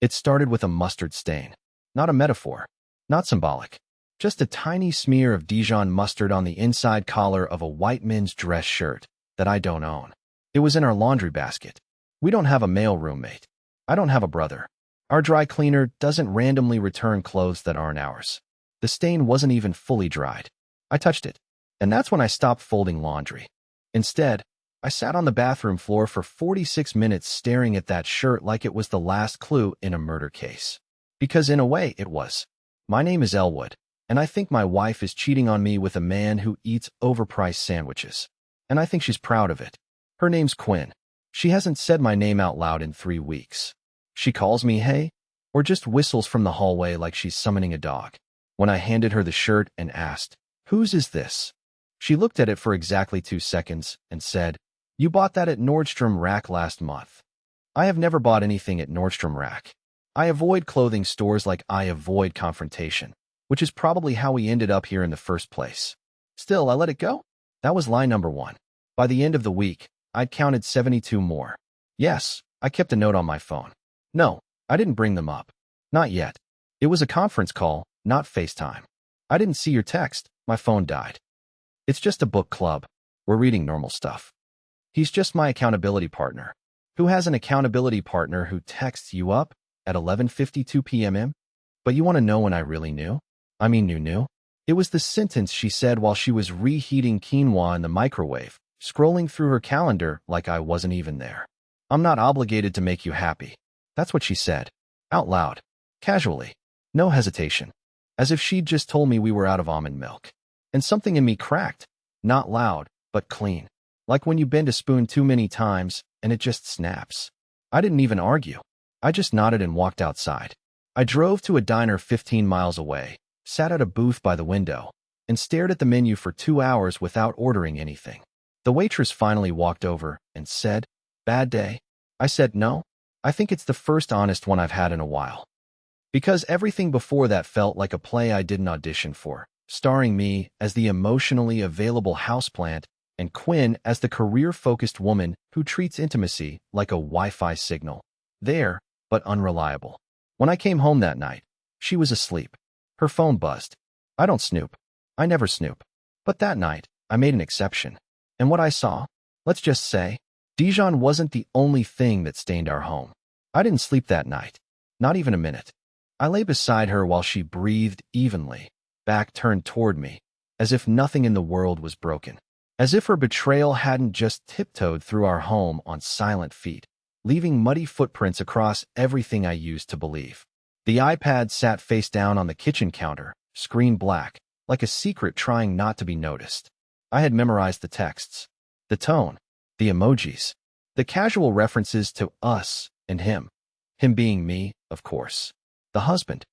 It started with a mustard stain. Not a metaphor. Not symbolic. Just a tiny smear of Dijon mustard on the inside collar of a white men's dress shirt that I don't own. It was in our laundry basket. We don't have a male roommate. I don't have a brother. Our dry cleaner doesn't randomly return clothes that aren't ours. The stain wasn't even fully dried. I touched it, and that's when I stopped folding laundry. Instead, I sat on the bathroom floor for 46 minutes staring at that shirt like it was the last clue in a murder case. Because in a way, it was. My name is Elwood, and I think my wife is cheating on me with a man who eats overpriced sandwiches. And I think she's proud of it. Her name's Quinn. She hasn't said my name out loud in 3 weeks. She calls me hey, or just whistles from the hallway like she's summoning a dog. When I handed her the shirt and asked, "Whose is this?" She looked at it for exactly 2 seconds and said, "You bought that at Nordstrom Rack last month." I have never bought anything at Nordstrom Rack. I avoid clothing stores like I avoid confrontation, which is probably how we ended up here in the first place. Still, I let it go. That was lie number 1. By the end of the week, I'd counted 72 more. Yes, I kept a note on my phone. No, I didn't bring them up. Not yet. It was a conference call, not FaceTime. I didn't see your text. My phone died. It's just a book club. We're reading normal stuff. He's just my accountability partner. Who has an accountability partner who texts you up at 11:52 p.m.? But you want to know when I really knew? I mean knew? It was the sentence she said while she was reheating quinoa in the microwave, scrolling through her calendar like I wasn't even there. "I'm not obligated to make you happy." That's what she said. Out loud. Casually. No hesitation. As if she'd just told me we were out of almond milk. And something in me cracked. Not loud, but clean. Like when you bend a spoon too many times and it just snaps. I didn't even argue. I just nodded and walked outside. I drove to a diner 15 miles away, sat at a booth by the window, and stared at the menu for 2 hours without ordering anything. The waitress finally walked over and said, "Bad day?" I said no. I think it's the first honest one I've had in a while. Because everything before that felt like a play I didn't audition for, starring me as the emotionally available houseplant and Quinn as the career-focused woman who treats intimacy like a Wi-Fi signal. There, but unreliable. When I came home that night, she was asleep. Her phone buzzed. I don't snoop. I never snoop. But that night, I made an exception. And what I saw, let's just say, Dijon wasn't the only thing that stained our home. I didn't sleep that night. Not even a minute. I lay beside her while she breathed evenly, back turned toward me, as if nothing in the world was broken. As if her betrayal hadn't just tiptoed through our home on silent feet, leaving muddy footprints across everything I used to believe. The iPad sat face down on the kitchen counter, screen black, like a secret trying not to be noticed. I had memorized the texts, the tone, the emojis, the casual references to us and him. Him being me, of course. The husband.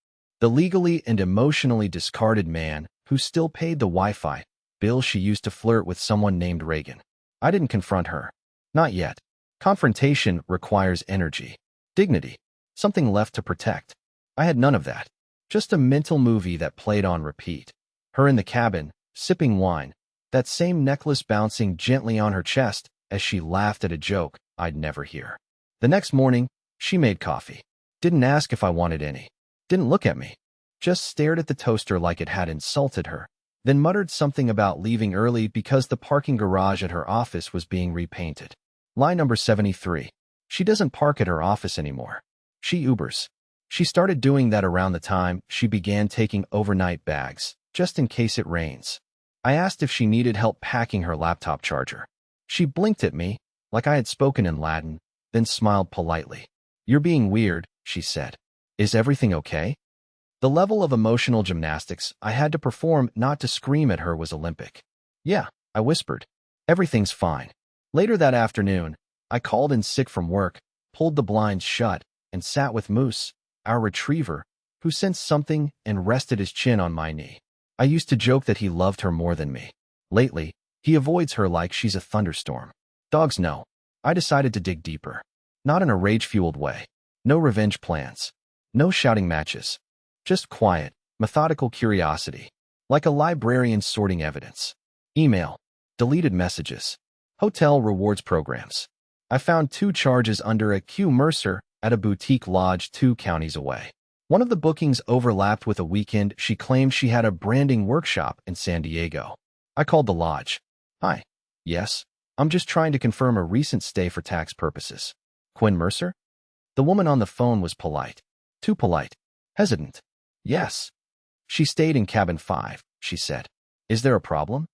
The legally and emotionally discarded man who still paid the Wi-Fi bill she used to flirt with someone named Reagan. I didn't confront her. Not yet. Confrontation requires energy, dignity, something left to protect. I had none of that. Just a mental movie that played on repeat. Her in the cabin, sipping wine, that same necklace bouncing gently on her chest as she laughed at a joke I'd never hear. The next morning, she made coffee. Didn't ask if I wanted any. Didn't look at me. Just stared at the toaster like it had insulted her. Then muttered something about leaving early because the parking garage at her office was being repainted. Lie number 73. She doesn't park at her office anymore. She Ubers. She started doing that around the time she began taking overnight bags, just in case it rains. I asked if she needed help packing her laptop charger. She blinked at me, like I had spoken in Latin, then smiled politely. "You're being weird," she said. "Is everything okay?" The level of emotional gymnastics I had to perform not to scream at her was Olympic. "Yeah," I whispered. "Everything's fine." Later that afternoon, I called in sick from work, pulled the blinds shut, and sat with Moose, our retriever, who sensed something and rested his chin on my knee. I used to joke that he loved her more than me. Lately, he avoids her like she's a thunderstorm. Dogs know. I decided to dig deeper. Not in a rage-fueled way. No revenge plans. No shouting matches. Just quiet, methodical curiosity. Like a librarian sorting evidence. Email. Deleted messages. Hotel rewards programs. I found 2 charges under a Q Mercer at a boutique lodge 2 counties away. One of the bookings overlapped with a weekend she claimed she had a branding workshop in San Diego. I called the lodge. Hi. Yes. I'm just trying to confirm a recent stay for tax purposes. Quinn Mercer? The woman on the phone was polite. Too polite. Hesitant. Yes. She stayed in cabin 5, she said. Is there a problem?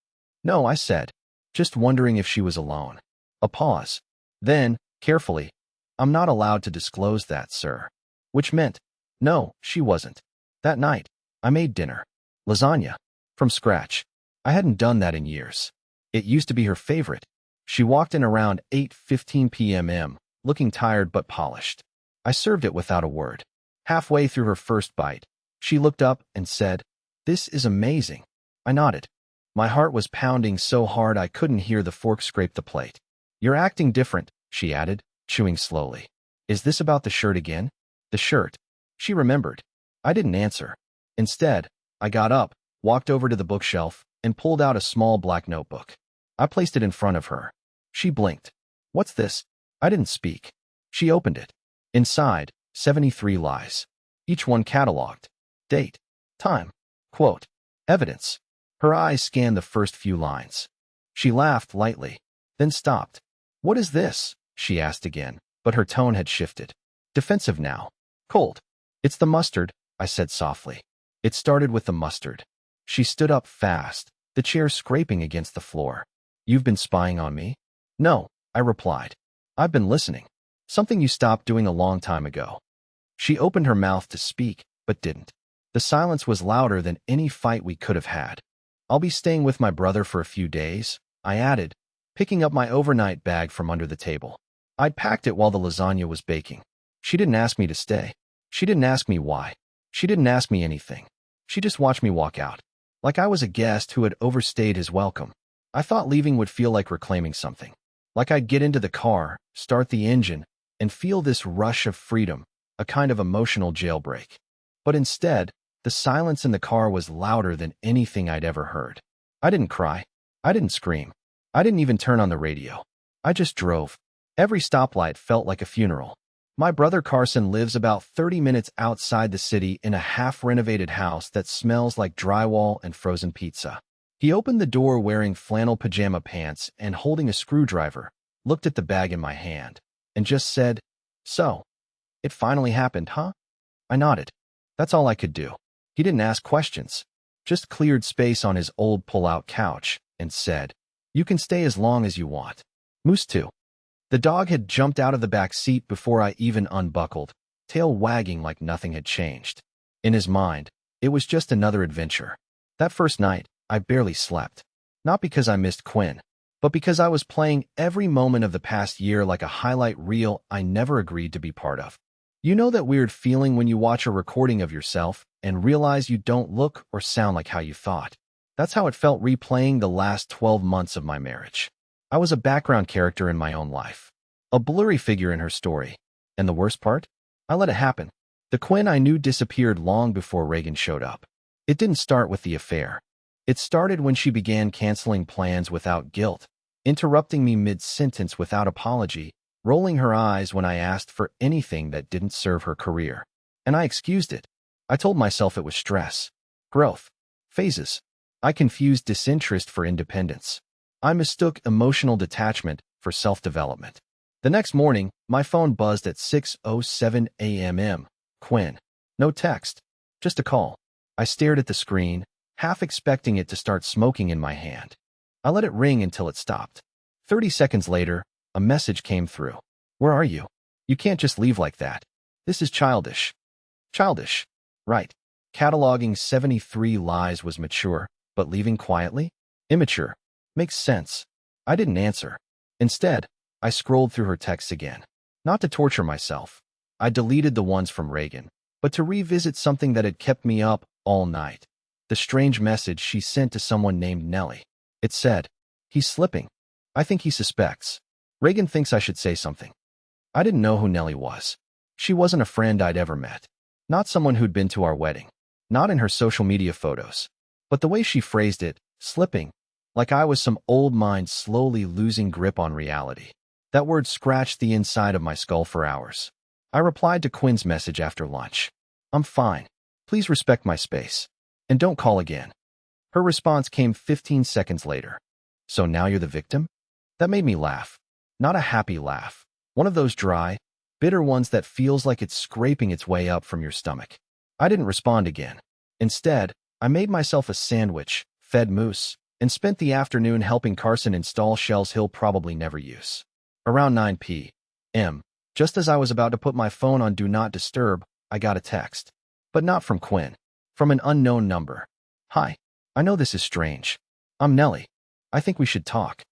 No, I said. Just wondering if she was alone. A pause. Then, carefully, I'm not allowed to disclose that, sir. Which meant, no, she wasn't. That night, I made dinner. Lasagna. From scratch. I hadn't done that in years. It used to be her favorite. She walked in around 8:15 p.m., looking tired but polished. I served it without a word. Halfway through her first bite, she looked up and said, "This is amazing." I nodded. My heart was pounding so hard I couldn't hear the fork scrape the plate. You're acting different, she added, chewing slowly. Is this about the shirt again? The shirt. She remembered. I didn't answer. Instead, I got up, walked over to the bookshelf, and pulled out a small black notebook. I placed it in front of her. She blinked. What's this? I didn't speak. She opened it. Inside, 73 lies. Each one catalogued. Date. Time. Quote. Evidence. Her eyes scanned the first few lines. She laughed lightly, then stopped. What is this? She asked again, but her tone had shifted. Defensive now. Cold. It's the mustard, I said softly. It started with the mustard. She stood up fast, the chair scraping against the floor. You've been spying on me? No, I replied. I've been listening. Something you stopped doing a long time ago. She opened her mouth to speak, but didn't. The silence was louder than any fight we could have had. I'll be staying with my brother for a few days, I added, picking up my overnight bag from under the table. I'd packed it while the lasagna was baking. She didn't ask me to stay. She didn't ask me why. She didn't ask me anything. She just watched me walk out, like I was a guest who had overstayed his welcome. I thought leaving would feel like reclaiming something. Like I'd get into the car, start the engine, and feel this rush of freedom, a kind of emotional jailbreak. But instead, the silence in the car was louder than anything I'd ever heard. I didn't cry. I didn't scream. I didn't even turn on the radio. I just drove. Every stoplight felt like a funeral. My brother Carson lives about 30 minutes outside the city in a half-renovated house that smells like drywall and frozen pizza. He opened the door wearing flannel pajama pants and holding a screwdriver, looked at the bag in my hand, and just said, "So, it finally happened, huh?" I nodded. That's all I could do. He didn't ask questions, just cleared space on his old pull-out couch and said, "You can stay as long as you want." Moose 2. The dog had jumped out of the back seat before I even unbuckled, tail wagging like nothing had changed. In his mind, it was just another adventure. That first night, I barely slept. Not because I missed Quinn, but because I was playing every moment of the past year like a highlight reel I never agreed to be part of. You know that weird feeling when you watch a recording of yourself and realize you don't look or sound like how you thought? That's how it felt replaying the last 12 months of my marriage. I was a background character in my own life, a blurry figure in her story. And the worst part? I let it happen. The Quinn I knew disappeared long before Reagan showed up. It didn't start with the affair. It started when she began canceling plans without guilt, interrupting me mid-sentence without apology, rolling her eyes when I asked for anything that didn't serve her career. And I excused it. I told myself it was stress, growth, phases. I confused disinterest for independence. I mistook emotional detachment for self-development. The next morning, my phone buzzed at 6:07 a.m. Quinn. No text, just a call. I stared at the screen, half expecting it to start smoking in my hand. I let it ring until it stopped. 30 seconds later, a message came through. Where are you? You can't just leave like that. This is childish. Childish. Right. Cataloging 73 lies was mature, but leaving quietly? Immature. Makes sense. I didn't answer. Instead, I scrolled through her texts again. Not to torture myself. I deleted the ones from Reagan, but to revisit something that had kept me up all night. The strange message she sent to someone named Nellie. It said, "He's slipping. I think he suspects. Reagan thinks I should say something." I didn't know who Nellie was. She wasn't a friend I'd ever met. Not someone who'd been to our wedding. Not in her social media photos. But the way she phrased it, slipping, like I was some old mind slowly losing grip on reality. That word scratched the inside of my skull for hours. I replied to Quinn's message after lunch. I'm fine. Please respect my space. And don't call again. Her response came 15 seconds later. So now you're the victim? That made me laugh. Not a happy laugh. One of those dry, bitter ones that feels like it's scraping its way up from your stomach. I didn't respond again. Instead, I made myself a sandwich, fed Moose, and spent the afternoon helping Carson install shelves he'll probably never use. Around 9 p.m., just as I was about to put my phone on Do Not Disturb, I got a text. But not from Quinn. From an unknown number. Hi. I know this is strange. I'm Nellie. I think we should talk.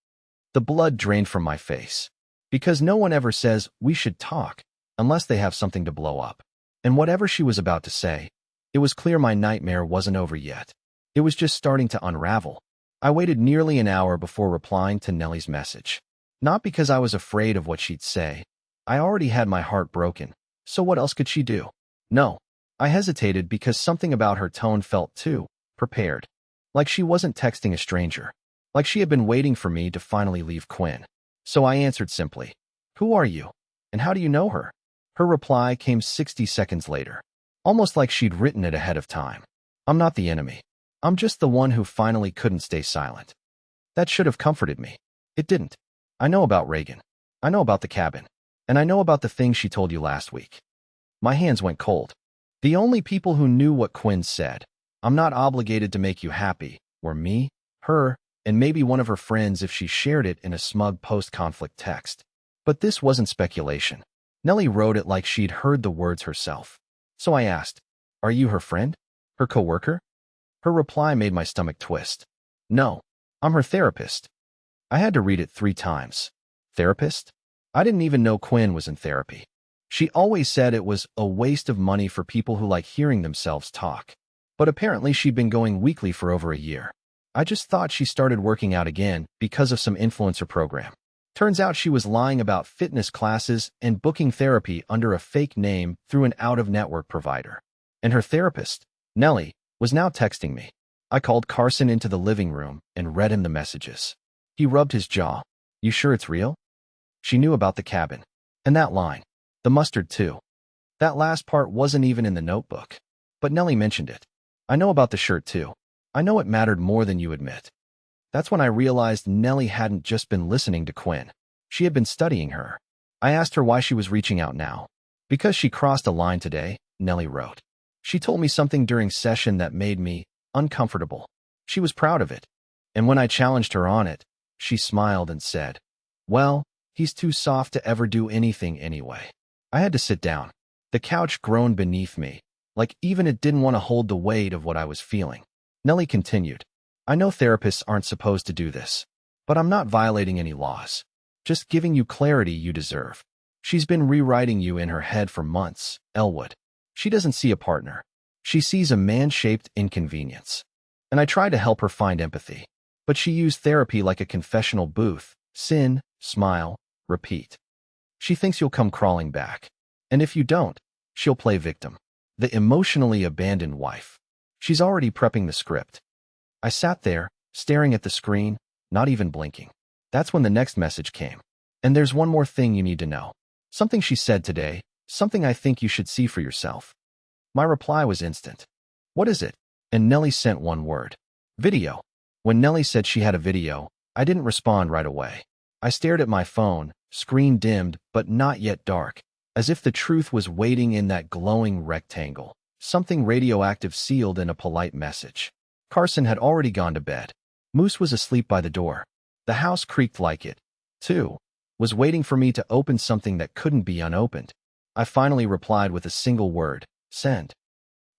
The blood drained from my face. Because no one ever says, we should talk, unless they have something to blow up. And whatever she was about to say, it was clear my nightmare wasn't over yet. It was just starting to unravel. I waited nearly an hour before replying to Nellie's message. Not because I was afraid of what she'd say. I already had my heart broken, so what else could she do? No. I hesitated because something about her tone felt too prepared. Like she wasn't texting a stranger. Like she had been waiting for me to finally leave Quinn. So I answered simply, "Who are you? And how do you know her?" Her reply came 60 seconds later. Almost like she'd written it ahead of time. "I'm not the enemy. I'm just the one who finally couldn't stay silent." That should have comforted me. It didn't. I know about Reagan. I know about the cabin. And I know about the thing she told you last week. My hands went cold. The only people who knew what Quinn said, "I'm not obligated to make you happy," were me, her, and maybe one of her friends if she shared it in a smug post-conflict text. But this wasn't speculation. Nellie wrote it like she'd heard the words herself. So I asked, "Are you her friend? Her coworker?" Her reply made my stomach twist. "No, I'm her therapist." I had to read it 3 times. Therapist? I didn't even know Quinn was in therapy. She always said it was a waste of money for people who like hearing themselves talk. But apparently she'd been going weekly for over a year. I just thought she started working out again because of some influencer program. Turns out she was lying about fitness classes and booking therapy under a fake name through an out-of-network provider. And her therapist, Nellie, was now texting me. I called Carson into the living room and read him the messages. He rubbed his jaw. "You sure it's real?" She knew about the cabin. And that line. The mustard too. That last part wasn't even in the notebook. But Nellie mentioned it. "I know about the shirt too. I know it mattered more than you admit." That's when I realized Nellie hadn't just been listening to Quinn. She had been studying her. I asked her why she was reaching out now. "Because she crossed a line today," Nellie wrote. "She told me something during session that made me uncomfortable. She was proud of it. And when I challenged her on it, she smiled and said, 'Well, he's too soft to ever do anything anyway.'" I had to sit down. The couch groaned beneath me, like even it didn't want to hold the weight of what I was feeling. Nellie continued, "I know therapists aren't supposed to do this, but I'm not violating any laws. Just giving you clarity you deserve. She's been rewriting you in her head for months, Elwood. She doesn't see a partner. She sees a man-shaped inconvenience." And I tried to help her find empathy. But she used therapy like a confessional booth. Sin, smile, repeat. She thinks you'll come crawling back. And if you don't, she'll play victim. The emotionally abandoned wife. She's already prepping the script. I sat there, staring at the screen, not even blinking. That's when the next message came. "And there's one more thing you need to know. Something she said today, something I think you should see for yourself." My reply was instant. "What is it?" And Nellie sent one word. "Video." When Nellie said she had a video, I didn't respond right away. I stared at my phone, screen dimmed but not yet dark, as if the truth was waiting in that glowing rectangle, something radioactive sealed in a polite message. Carson had already gone to bed. Moose was asleep by the door. The house creaked like it, too, was waiting for me to open something that couldn't be unopened. I finally replied with a single word, "Send."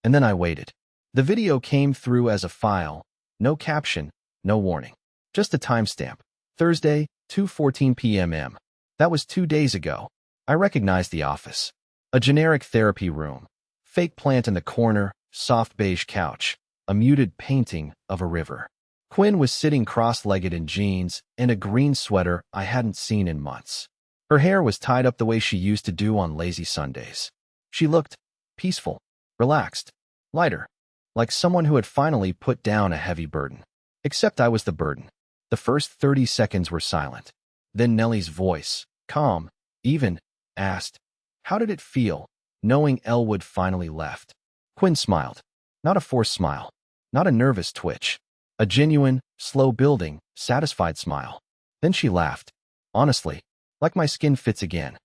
And then I waited. The video came through as a file, no caption, no warning. Just a timestamp. Thursday, 2:14 p.m. That was 2 days ago. I recognized the office. A generic therapy room. Fake plant in the corner, soft beige couch. A muted painting of a river. Quinn was sitting cross-legged in jeans and a green sweater I hadn't seen in months. Her hair was tied up the way she used to do on lazy Sundays. She looked peaceful, relaxed, lighter, like someone who had finally put down a heavy burden. Except I was the burden. The first 30 seconds were silent. Then Nellie's voice, calm, even, asked, How did it feel, knowing Elwood finally left? Quinn smiled. Not a forced smile. Not a nervous twitch. A genuine, slow-building, satisfied smile. Then she laughed. Honestly, like my skin fits again.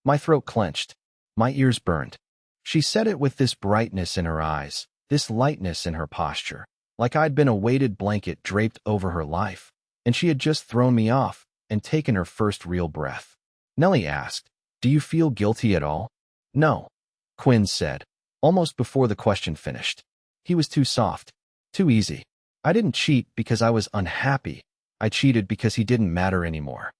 My throat clenched. My ears burned. She said it with this brightness in her eyes, this lightness in her posture, like I'd been a weighted blanket draped over her life, and she had just thrown me off and taken her first real breath. Nellie asked, "Do you feel guilty at all?" "No," Quinn said, almost before the question finished. He was too soft, too easy. I didn't cheat because I was unhappy. I cheated because he didn't matter anymore.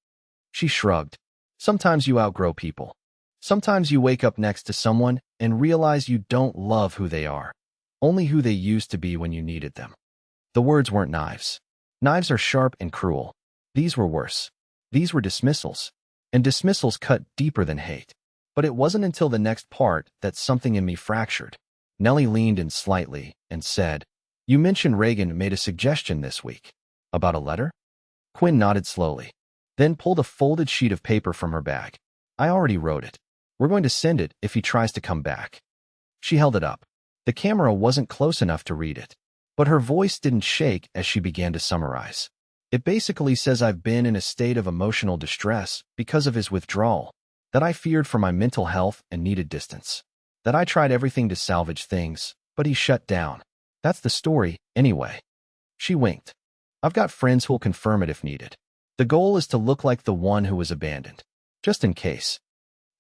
She shrugged. Sometimes you outgrow people. Sometimes you wake up next to someone and realize you don't love who they are, only who they used to be when you needed them. The words weren't knives. Knives are sharp and cruel. These were worse. These were dismissals. And dismissals cut deeper than hate. But it wasn't until the next part that something in me fractured. Nellie leaned in slightly and said, "You mentioned Reagan made a suggestion this week. About a letter?" Quinn nodded slowly, then pulled a folded sheet of paper from her bag. "I already wrote it. We're going to send it if he tries to come back." She held it up. The camera wasn't close enough to read it, but her voice didn't shake as she began to summarize. "It basically says I've been in a state of emotional distress because of his withdrawal, that I feared for my mental health and needed distance, that I tried everything to salvage things, but he shut down. That's the story, anyway." She winked. "I've got friends who'll confirm it if needed. The goal is to look like the one who was abandoned, just in case."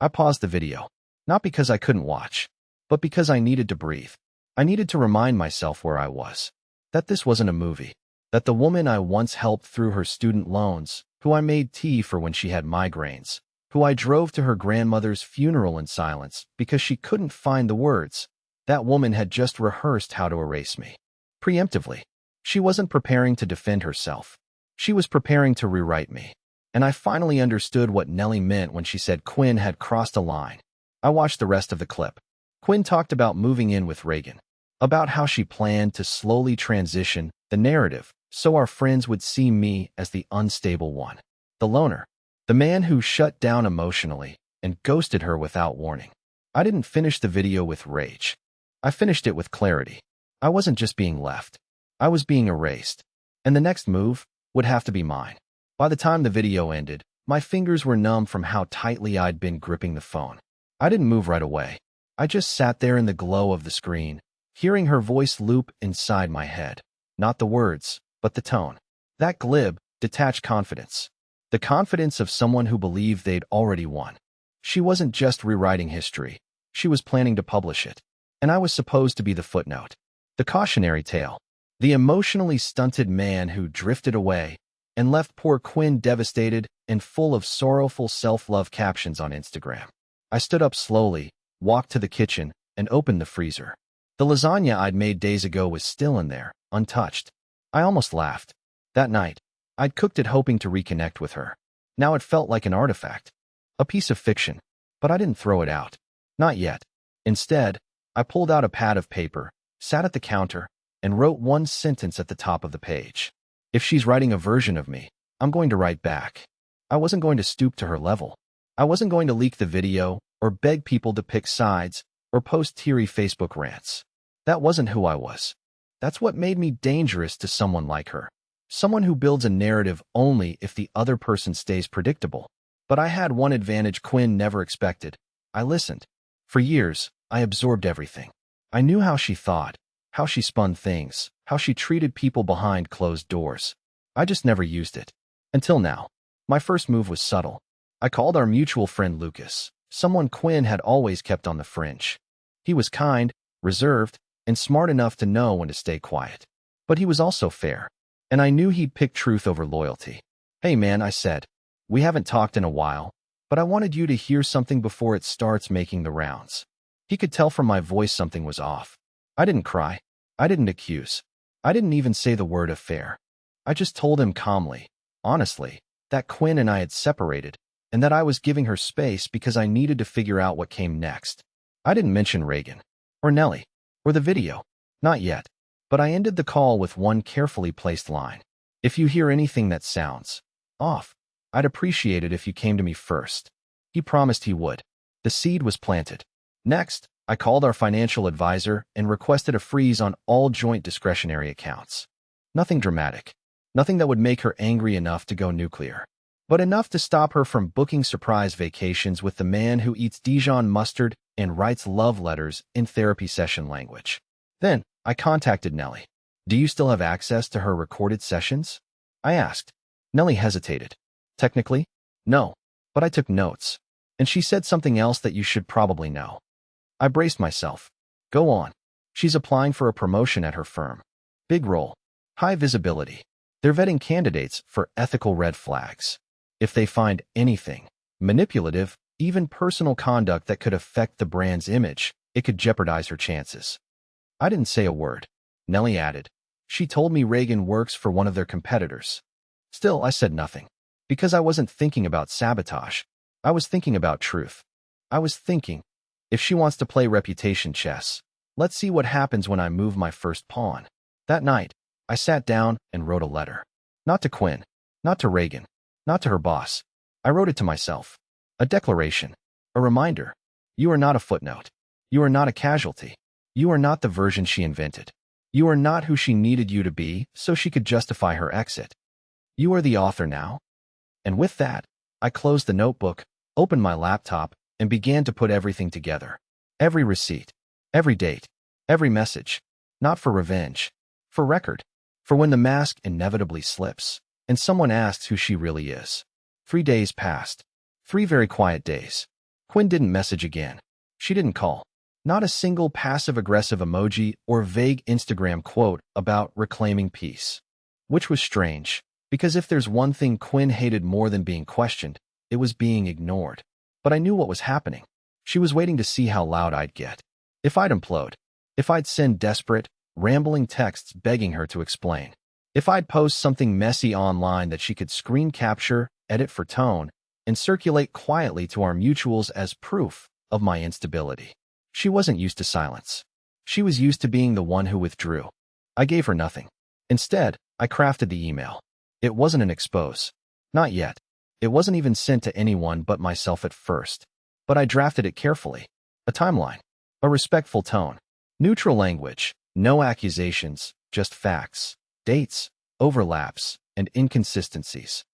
I paused the video, not because I couldn't watch, but because I needed to breathe. I needed to remind myself where I was, that this wasn't a movie, that the woman I once helped through her student loans, who I made tea for when she had migraines, who I drove to her grandmother's funeral in silence because she couldn't find the words, that woman had just rehearsed how to erase me. Preemptively. She wasn't preparing to defend herself. She was preparing to rewrite me. And I finally understood what Nellie meant when she said Quinn had crossed a line. I watched the rest of the clip. Quinn talked about moving in with Reagan, about how she planned to slowly transition the narrative so our friends would see me as the unstable one, the loner, the man who shut down emotionally and ghosted her without warning. I didn't finish the video with rage. I finished it with clarity. I wasn't just being left. I was being erased. And the next move would have to be mine. By the time the video ended, my fingers were numb from how tightly I'd been gripping the phone. I didn't move right away. I just sat there in the glow of the screen, hearing her voice loop inside my head. Not the words, but the tone. That glib, detached confidence. The confidence of someone who believed they'd already won. She wasn't just rewriting history. She was planning to publish it. And I was supposed to be the footnote. The cautionary tale. The emotionally stunted man who drifted away and left poor Quinn devastated and full of sorrowful self-love captions on Instagram. I stood up slowly, walked to the kitchen, and opened the freezer. The lasagna I'd made days ago was still in there, untouched. I almost laughed. That night, I'd cooked it hoping to reconnect with her. Now it felt like an artifact, a piece of fiction, but I didn't throw it out. Not yet. Instead, I pulled out a pad of paper, sat at the counter, and wrote one sentence at the top of the page. If she's writing a version of me, I'm going to write back. I wasn't going to stoop to her level. I wasn't going to leak the video or beg people to pick sides or post teary Facebook rants. That wasn't who I was. That's what made me dangerous to someone like her. Someone who builds a narrative only if the other person stays predictable. But I had one advantage Quinn never expected. I listened. For years, I absorbed everything. I knew how she thought, how she spun things, how she treated people behind closed doors. I just never used it. Until now. My first move was subtle. I called our mutual friend Lucas, someone Quinn had always kept on the fringe. He was kind, reserved, and smart enough to know when to stay quiet. But he was also fair, and I knew he'd pick truth over loyalty. "Hey man," I said, "we haven't talked in a while, but I wanted you to hear something before it starts making the rounds." He could tell from my voice something was off. I didn't cry. I didn't accuse. I didn't even say the word affair. I just told him calmly, honestly, that Quinn and I had separated, and that I was giving her space because I needed to figure out what came next. I didn't mention Reagan, or Nellie, or the video. Not yet. But I ended the call with one carefully placed line. "If you hear anything that sounds off, I'd appreciate it if you came to me first." He promised he would. The seed was planted. Next, I called our financial advisor and requested a freeze on all joint discretionary accounts. Nothing dramatic. Nothing that would make her angry enough to go nuclear, but enough to stop her from booking surprise vacations with the man who eats Dijon mustard and writes love letters in therapy session language. Then, I contacted Nellie. Do you still have access to her recorded sessions? I asked. Nellie hesitated. Technically, no, but I took notes, and she said something else that you should probably know. I braced myself. Go on. She's applying for a promotion at her firm. Big role. High visibility. They're vetting candidates for ethical red flags. If they find anything manipulative, even personal conduct that could affect the brand's image, it could jeopardize her chances. I didn't say a word. Nellie added. She told me Reagan works for one of their competitors. Still, I said nothing. Because I wasn't thinking about sabotage. I was thinking about truth. I was thinking, if she wants to play reputation chess, let's see what happens when I move my first pawn. That night, I sat down and wrote a letter. Not to Quinn, not to Reagan, not to her boss. I wrote it to myself. A declaration. A reminder. You are not a footnote. You are not a casualty. You are not the version she invented. You are not who she needed you to be so she could justify her exit. You are the author now. And with that, I closed the notebook, opened my laptop, and began to put everything together. Every receipt, every date, every message. Not for revenge. For record. For when the mask inevitably slips, and someone asks who she really is. 3 days passed. 3 very quiet days. Quinn didn't message again. She didn't call. Not a single passive-aggressive emoji or vague Instagram quote about reclaiming peace. Which was strange, because if there's one thing Quinn hated more than being questioned, it was being ignored. But I knew what was happening. She was waiting to see how loud I'd get. If I'd implode. If I'd send desperate, rambling texts begging her to explain. If I'd post something messy online that she could screen capture, edit for tone, and circulate quietly to our mutuals as proof of my instability. She wasn't used to silence. She was used to being the one who withdrew. I gave her nothing. Instead, I crafted the email. It wasn't an expose. Not yet. It wasn't even sent to anyone but myself at first. But I drafted it carefully. A timeline. A respectful tone. Neutral language. No accusations, just facts. Dates, overlaps, and inconsistencies.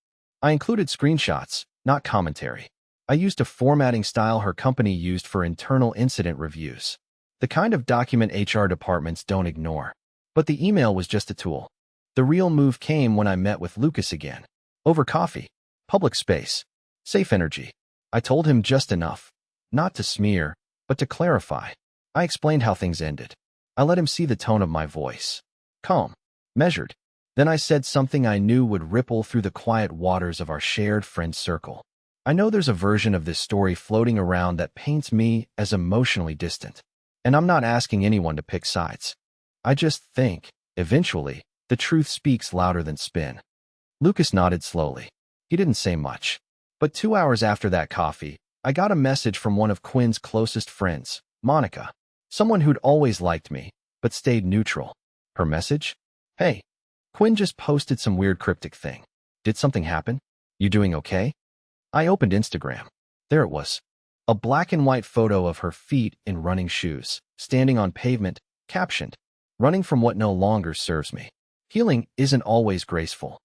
I included screenshots, not commentary. I used a formatting style her company used for internal incident reviews. The kind of document HR departments don't ignore. But the email was just a tool. The real move came when I met with Lucas again. Over coffee. Public space. Safe energy. I told him just enough. Not to smear, but to clarify. I explained how things ended. I let him see the tone of my voice. Calm. Measured. Then I said something I knew would ripple through the quiet waters of our shared friend circle. I know there's a version of this story floating around that paints me as emotionally distant. And I'm not asking anyone to pick sides. I just think, eventually, the truth speaks louder than spin. Lucas nodded slowly. He didn't say much. But 2 hours after that coffee, I got a message from one of Quinn's closest friends, Monica. Someone who'd always liked me, but stayed neutral. Her message? Hey, Quinn just posted some weird cryptic thing. Did something happen? You doing okay? I opened Instagram. There it was. A black and white photo of her feet in running shoes, standing on pavement, captioned, running from what no longer serves me. Healing isn't always graceful.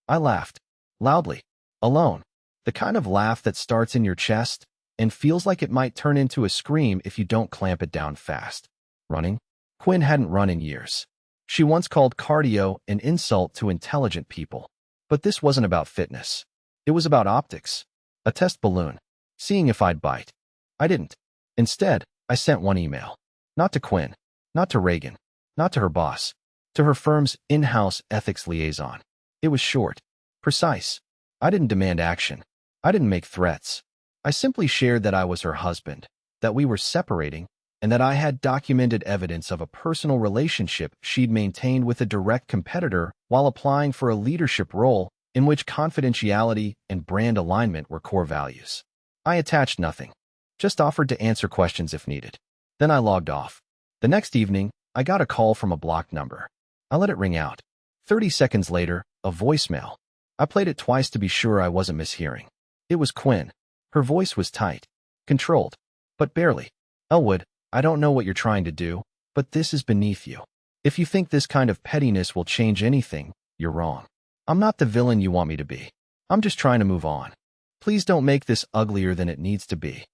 I laughed. Loudly. Alone. The kind of laugh that starts in your chest and feels like it might turn into a scream if you don't clamp it down fast. Running? Quinn hadn't run in years. She once called cardio an insult to intelligent people. But this wasn't about fitness. It was about optics. A test balloon. Seeing if I'd bite. I didn't. Instead, I sent one email. Not to Quinn. Not to Reagan. Not to her boss. To her firm's in-house ethics liaison. It was short. Precise. I didn't demand action. I didn't make threats. I simply shared that I was her husband, that we were separating, and that I had documented evidence of a personal relationship she'd maintained with a direct competitor while applying for a leadership role in which confidentiality and brand alignment were core values. I attached nothing, just offered to answer questions if needed. Then I logged off. The next evening, I got a call from a blocked number. I let it ring out. 30 seconds later, a voicemail. I played it twice to be sure I wasn't mishearing. It was Quinn. Her voice was tight, controlled. But barely. Elwood, I don't know what you're trying to do, but this is beneath you. If you think this kind of pettiness will change anything, you're wrong. I'm not the villain you want me to be. I'm just trying to move on. Please don't make this uglier than it needs to be.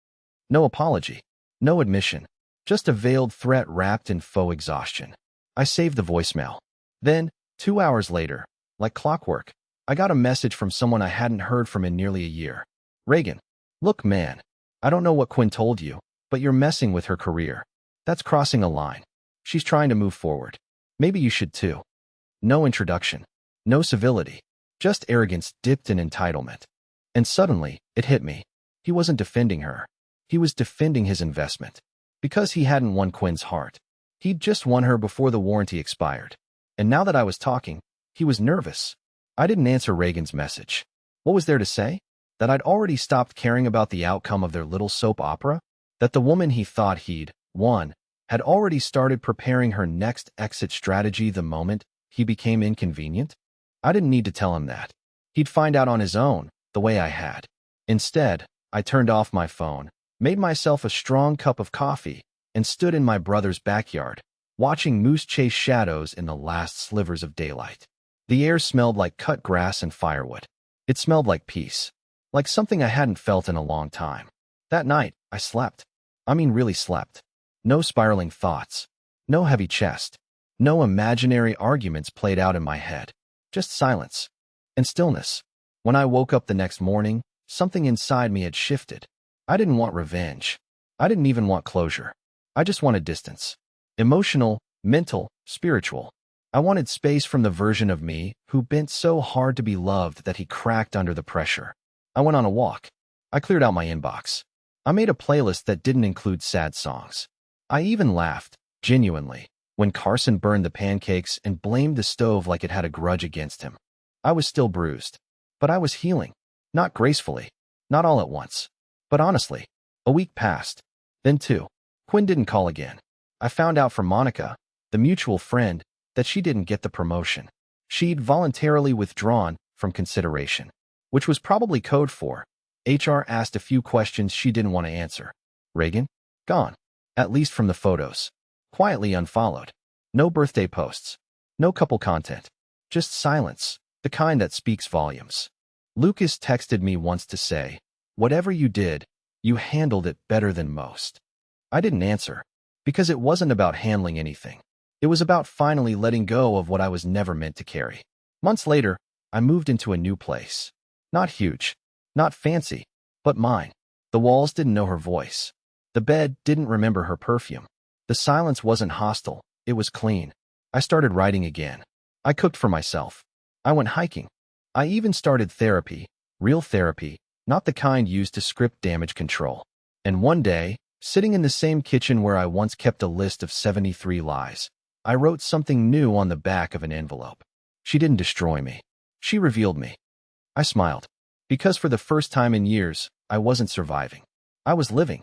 No apology. No admission. Just a veiled threat wrapped in faux exhaustion. I saved the voicemail. Then, 2 hours later, like clockwork, I got a message from someone I hadn't heard from in nearly a year. Reagan. Look, man. I don't know what Quinn told you, but you're messing with her career. That's crossing a line. She's trying to move forward. Maybe you should too. No introduction. No civility. Just arrogance dipped in entitlement. And suddenly, it hit me. He wasn't defending her. He was defending his investment. Because he hadn't won Quinn's heart. He'd just won her before the warranty expired. And now that I was talking, he was nervous. I didn't answer Reagan's message. What was there to say? That I'd already stopped caring about the outcome of their little soap opera? That the woman he thought he'd won had already started preparing her next exit strategy the moment he became inconvenient? I didn't need to tell him that. He'd find out on his own, the way I had. Instead, I turned off my phone, made myself a strong cup of coffee, and stood in my brother's backyard, watching moose chase shadows in the last slivers of daylight. The air smelled like cut grass and firewood. It smelled like peace, like something I hadn't felt in a long time. That night, I slept. I mean really slept. No spiraling thoughts. No heavy chest. No imaginary arguments played out in my head. Just silence. And stillness. When I woke up the next morning, something inside me had shifted. I didn't want revenge. I didn't even want closure. I just wanted distance. Emotional, mental, spiritual. I wanted space from the version of me who bent so hard to be loved that he cracked under the pressure. I went on a walk. I cleared out my inbox. I made a playlist that didn't include sad songs. I even laughed, genuinely, when Carson burned the pancakes and blamed the stove like it had a grudge against him. I was still bruised. But I was healing. Not gracefully. Not all at once. But honestly, a week passed. Then 2. Quinn didn't call again. I found out from Monica, the mutual friend, that she didn't get the promotion. She'd voluntarily withdrawn from consideration, which was probably code for HR asked a few questions she didn't want to answer. Reagan? Gone. At least from the photos. Quietly unfollowed. No birthday posts. No couple content. Just silence, the kind that speaks volumes. Lucas texted me once to say, "Whatever you did, you handled it better than most." I didn't answer, because it wasn't about handling anything. It was about finally letting go of what I was never meant to carry. Months later, I moved into a new place. Not huge, not fancy, but mine. The walls didn't know her voice. The bed didn't remember her perfume. The silence wasn't hostile, it was clean. I started writing again. I cooked for myself. I went hiking. I even started therapy, real therapy, not the kind used to script damage control. And one day, sitting in the same kitchen where I once kept a list of 73 lies, I wrote something new on the back of an envelope. She didn't destroy me. She revealed me. I smiled. Because for the first time in years, I wasn't surviving. I was living.